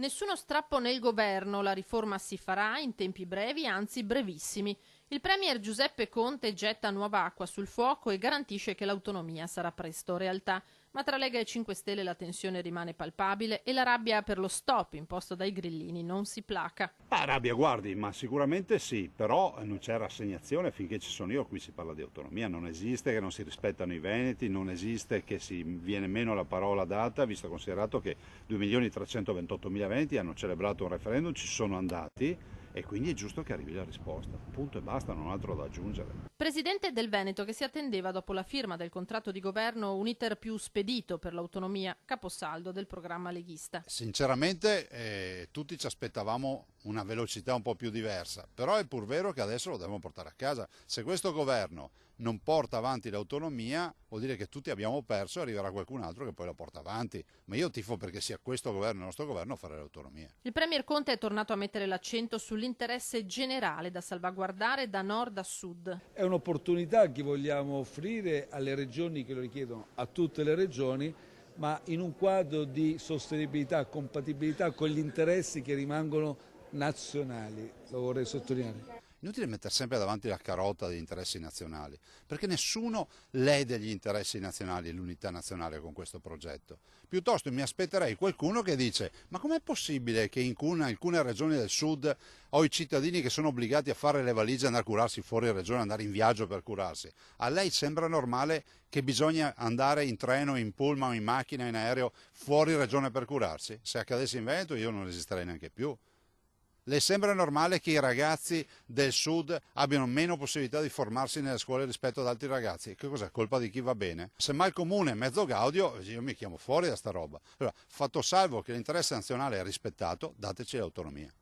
Nessuno strappo nel governo, la riforma si farà in tempi brevi, anzi brevissimi. Il premier Giuseppe Conte getta nuova acqua sul fuoco e garantisce che l'autonomia sarà presto realtà. Ma tra Lega e 5 Stelle la tensione rimane palpabile e la rabbia per lo stop imposto dai grillini non si placa. Rabbia, guardi, ma sicuramente sì, però non c'è rassegnazione finché ci sono io. Qui si parla di autonomia, non esiste che non si rispettano i veneti, non esiste che si viene meno la parola data, visto e considerato che 2.328.000 veneti hanno celebrato un referendum, ci sono andati e quindi è giusto che arrivi la risposta. Punto e basta, non ho altro da aggiungere. Presidente del Veneto che si attendeva dopo la firma del contratto di governo un iter più spedito per l'autonomia, caposaldo del programma leghista. Sinceramente tutti ci aspettavamo una velocità un po' più diversa, però è pur vero che adesso lo devono portare a casa. Se questo governo non porta avanti l'autonomia vuol dire che tutti abbiamo perso e arriverà qualcun altro che poi la porta avanti, ma io tifo perché sia questo governo, il nostro governo, a fare l'autonomia. Il premier Conte è tornato a mettere l'accento sull'interesse generale da salvaguardare da nord a sud. È un'opportunità che vogliamo offrire alle regioni che lo richiedono, a tutte le regioni, ma in un quadro di sostenibilità, compatibilità con gli interessi che rimangono nazionali, lo vorrei sottolineare. Inutile mettere sempre davanti la carota degli interessi nazionali, perché nessuno lede gli interessi nazionali e l'unità nazionale con questo progetto. Piuttosto mi aspetterei qualcuno che dice: ma com'è possibile che in alcune regioni del sud ho i cittadini che sono obbligati a fare le valigie e andare a curarsi fuori regione, andare in viaggio per curarsi? A lei sembra normale che bisogna andare in treno, in pullman, in macchina, in aereo fuori regione per curarsi? Se accadesse in Veneto io non esisterei neanche più. Le sembra normale che i ragazzi del sud abbiano meno possibilità di formarsi nelle scuole rispetto ad altri ragazzi? Che cos'è? Colpa di chi va bene? Se mal comune è mezzo gaudio, io mi chiamo fuori da sta roba. Allora, fatto salvo che l'interesse nazionale è rispettato, dateci l'autonomia.